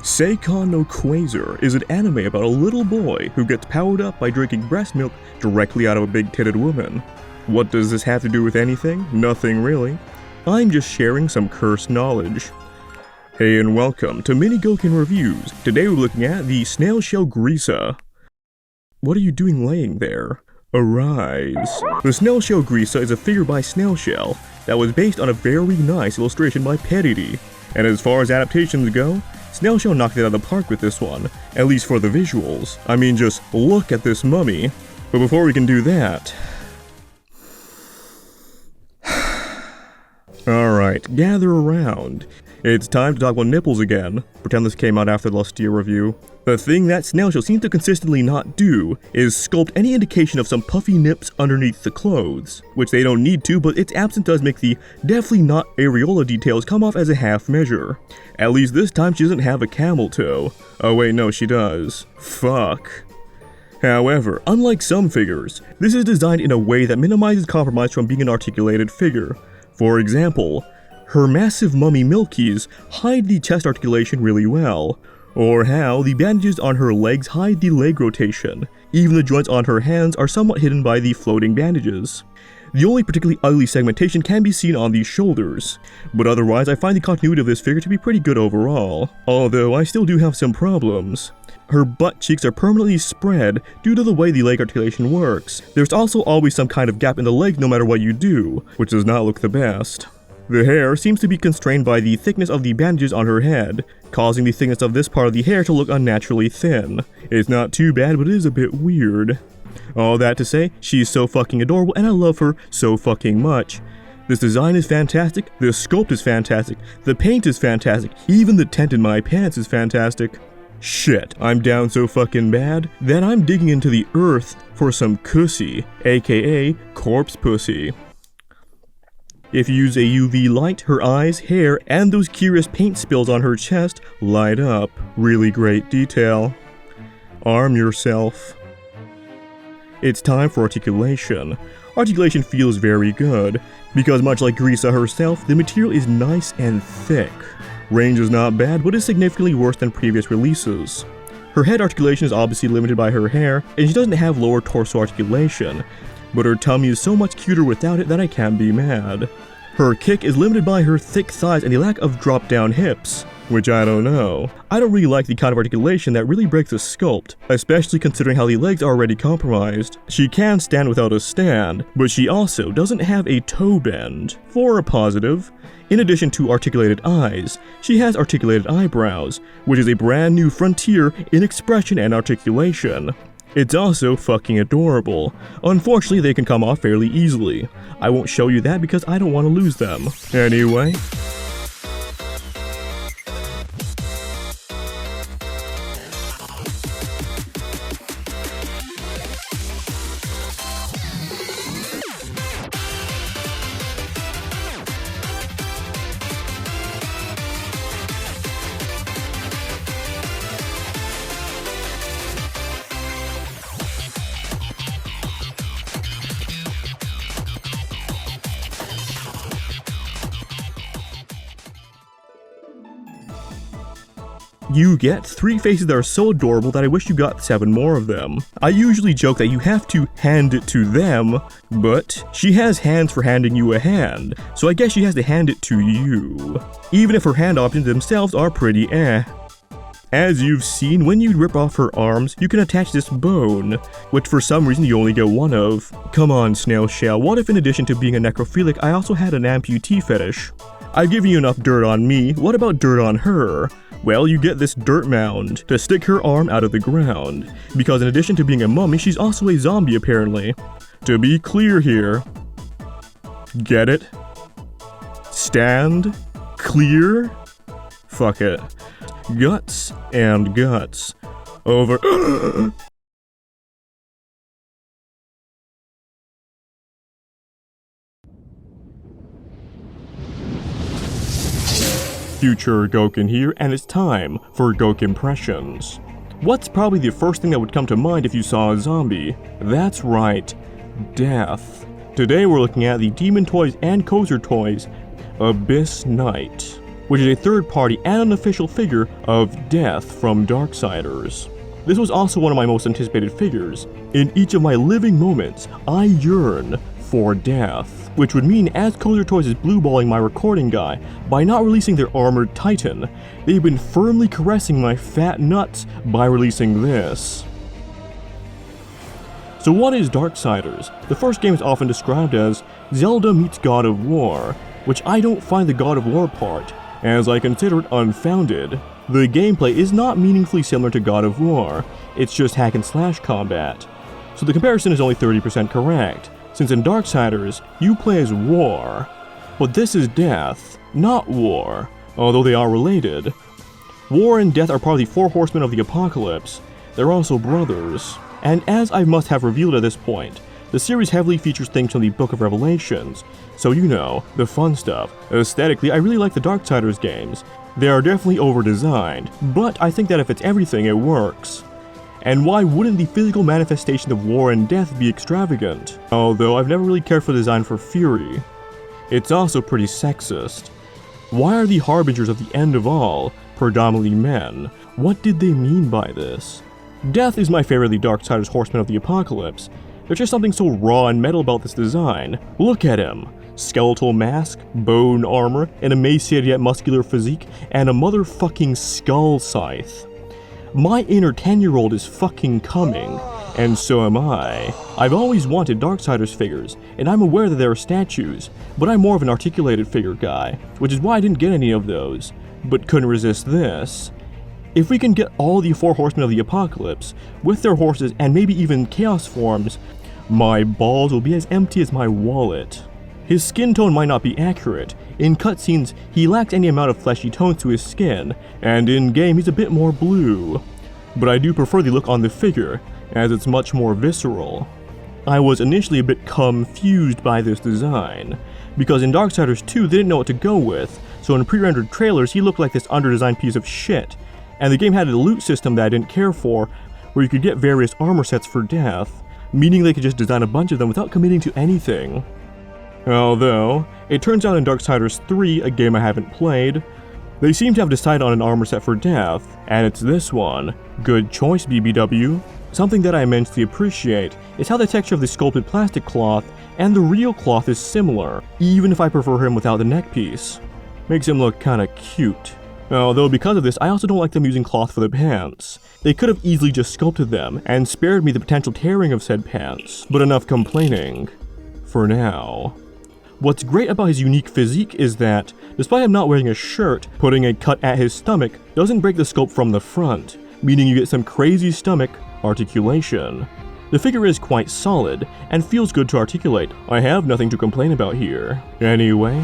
Seikon no Quasar is an anime about a little boy who gets powered up by drinking breast milk directly out of a big-titted woman. What does this have to do with anything? Nothing really. I'm just sharing some cursed knowledge. Hey and welcome to Mini Gokin Reviews. Today we're looking at the Snail show Grisa. What are you doing laying there? Arise. The Snail show Grisa is a figure by Snail Shell that was based on a very nice illustration by Periri. And as far as adaptations go, Snail Shell knocked it out of the park with this one, at least for the visuals. I mean, just look at this mummy. But before we can do that... Alright, gather around. It's time to talk about nipples again. Pretend this came out after the Lustia review. The thing that Snail Shell seems to consistently not do is sculpt any indication of some puffy nips underneath the clothes, which they don't need to, but its absence does make the definitely not areola details come off as a half measure. At least this time she doesn't have a camel toe. Oh wait, no, she does. Fuck. However, unlike some figures, this is designed in a way that minimizes compromise from being an articulated figure. For example, her massive mummy Milkies hide the chest articulation really well, or how the bandages on her legs hide the leg rotation. Even the joints on her hands are somewhat hidden by the floating bandages. The only particularly ugly segmentation can be seen on the shoulders, but otherwise I find the continuity of this figure to be pretty good overall, although I still do have some problems. Her butt cheeks are permanently spread due to the way the leg articulation works. There's also always some kind of gap in the leg no matter what you do, which does not look the best. The hair seems to be constrained by the thickness of the bandages on her head, causing the thickness of this part of the hair to look unnaturally thin. It's not too bad, but it is a bit weird. All that to say, she's so fucking adorable and I love her so fucking much. This design is fantastic, the sculpt is fantastic, the paint is fantastic, even the tent in my pants is fantastic. Shit, I'm down so fucking bad that I'm digging into the earth for some cussy, aka corpse pussy. If you use a UV light, her eyes, hair, and those curious paint spills on her chest light up. Really great detail. Arm yourself. It's time for articulation. Articulation feels very good, because much like Grisa herself, the material is nice and thick. Range is not bad, but is significantly worse than previous releases. Her head articulation is obviously limited by her hair, and she doesn't have lower torso articulation, but her tummy is so much cuter without it that I can't be mad. Her kick is limited by her thick thighs and the lack of drop-down hips, which I don't know. I don't really like the kind of articulation that really breaks the sculpt, especially considering how the legs are already compromised. She can stand without a stand, but she also doesn't have a toe bend. For a positive, in addition to articulated eyes, she has articulated eyebrows, which is a brand new frontier in expression and articulation. It's also fucking adorable. Unfortunately, they can come off fairly easily. I won't show you that because I don't want to lose them. Anyway. You get 3 faces that are so adorable that I wish you got 7 more of them. I usually joke that you have to hand it to them, but she has hands for handing you a hand, so I guess she has to hand it to you. Even if her hand options themselves are pretty eh. As you've seen, when you rip off her arms, you can attach this bone, which for some reason you only get 1 of. Come on, Snail Shell, what if in addition to being a necrophilic, I also had an amputee fetish? I've given you enough dirt on me, what about dirt on her? Well, you get this dirt mound to stick her arm out of the ground, because in addition to being a mummy, she's also a zombie apparently. To be clear here, get it? Stand? Clear? Fuck it. Guts and guts. Over. Future Gokin here, and it's time for Gok Impressions. What's probably the first thing that would come to mind if you saw a zombie? That's right, death. Today we're looking at the Demon Toys and Cozer Toys Abyss Knight. which is a third-party and unofficial figure of Death from Darksiders. This was also one of my most anticipated figures. In each of my living moments, I yearn for death, which would mean as Cozer Toys is blueballing my recording guy by not releasing their Armored Titan, they've been firmly caressing my fat nuts by releasing this. So what is Darksiders? The first game is often described as Zelda meets God of War, which I don't find the God of War part, as I consider it unfounded. The gameplay is not meaningfully similar to God of War, it's just hack and slash combat. So the comparison is only 30% correct, since in Darksiders, you play as War. But this is Death, not War, although they are related. War and Death are part of the four horsemen of the apocalypse. They're also brothers. And as I must have revealed at this point, the series heavily features things from the Book of Revelations, so you know, the fun stuff. Aesthetically, I really like the Darksiders games. They are definitely over-designed, but I think that if it's everything, it works. And why wouldn't the physical manifestation of War and Death be extravagant? Although I've never really cared for the design for Fury. It's also pretty sexist. Why are the harbingers of the end of all predominantly men? What did they mean by this? Death is my favorite of the Darksiders horsemen of the apocalypse. There's just something so raw and metal about this design. Look at him. Skeletal mask, bone armor, an emaciated yet muscular physique, and a motherfucking skull scythe. My inner 10-year-old is fucking coming, and so am I. I've always wanted Darksiders figures, and I'm aware that there are statues, but I'm more of an articulated figure guy, which is why I didn't get any of those, but couldn't resist this. If we can get all the four horsemen of the apocalypse, with their horses and maybe even chaos forms, my balls will be as empty as my wallet. His skin tone might not be accurate. In cutscenes, he lacks any amount of fleshy tones to his skin, and in-game he's a bit more blue. But I do prefer the look on the figure, as it's much more visceral. I was initially a bit confused by this design, because in Darksiders 2 they didn't know what to go with, so in pre-rendered trailers he looked like this under-designed piece of shit, and the game had a loot system that I didn't care for, where you could get various armor sets for Death, meaning they could just design a bunch of them without committing to anything. Although, it turns out in Darksiders 3, a game I haven't played, they seem to have decided on an armor set for Death, and it's this one. Good choice, BBW. Something that I immensely appreciate is how the texture of the sculpted plastic cloth and the real cloth is similar, even if I prefer him without the neck piece. Makes him look kinda cute. Although because of this, I also don't like them using cloth for the pants. They could have easily just sculpted them and spared me the potential tearing of said pants, but enough complaining. For now. What's great about his unique physique is that, despite him not wearing a shirt, putting a cut at his stomach doesn't break the sculpt from the front, meaning you get some crazy stomach articulation. The figure is quite solid, and feels good to articulate. I have nothing to complain about here. Anyway.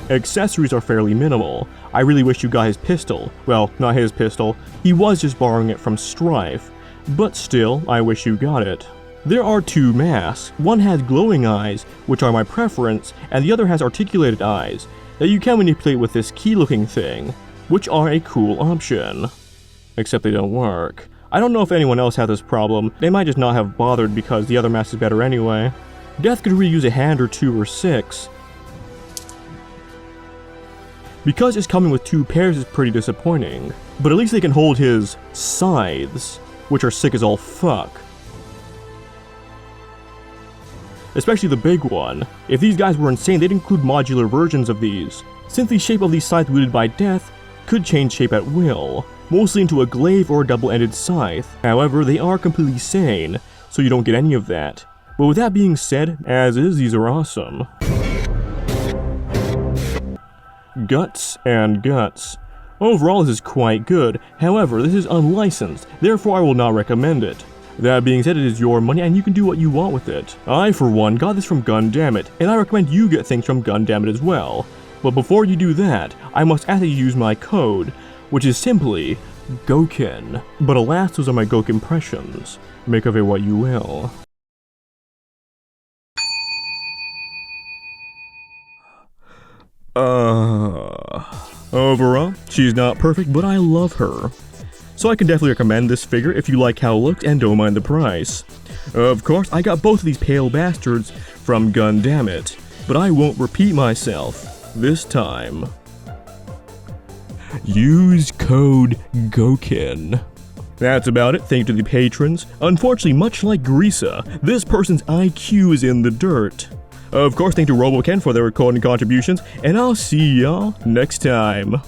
Accessories are fairly minimal. I really wish you got his pistol. Well, not his pistol. He was just borrowing it from Strife. But still, I wish you got it. There are two masks. One has glowing eyes, which are my preference, and the other has articulated eyes, that you can manipulate with this key-looking thing, which are a cool option. Except they don't work. I don't know if anyone else has this problem. They might just not have bothered because the other mask is better anyway. Death could really use a hand or two or six. Because it's coming with two pairs is pretty disappointing, but at least they can hold his scythes, which are sick as all fuck. Especially the big one. If these guys were insane, they'd include modular versions of these, since the shape of these scythes wielded by Death could change shape at will, mostly into a glaive or a double-ended scythe. However, they are completely sane, so you don't get any of that. But with that being said, as is, these are awesome. Guts and guts. Overall, this is quite good. However, this is unlicensed, therefore I will not recommend it. That being said, it is your money and you can do what you want with it. I, for one, got this from Gundamit, and I recommend you get things from Gundamit as well. But before you do that, I must ask that you use my code, which is simply Gokin. But alas, those are my Gok Impressions. Make of it what you will. Overall, she's not perfect, but I love her. So I can definitely recommend this figure if you like how it looks and don't mind the price. Of course, I got both of these pale bastards from Gundamit, but I won't repeat myself this time. Use code GOKIN. That's about it. Thank you to the patrons. Unfortunately, much like Grisa, this person's IQ is in the dirt. Of course, thank you to Robouken for their recording contributions, and I'll see y'all next time.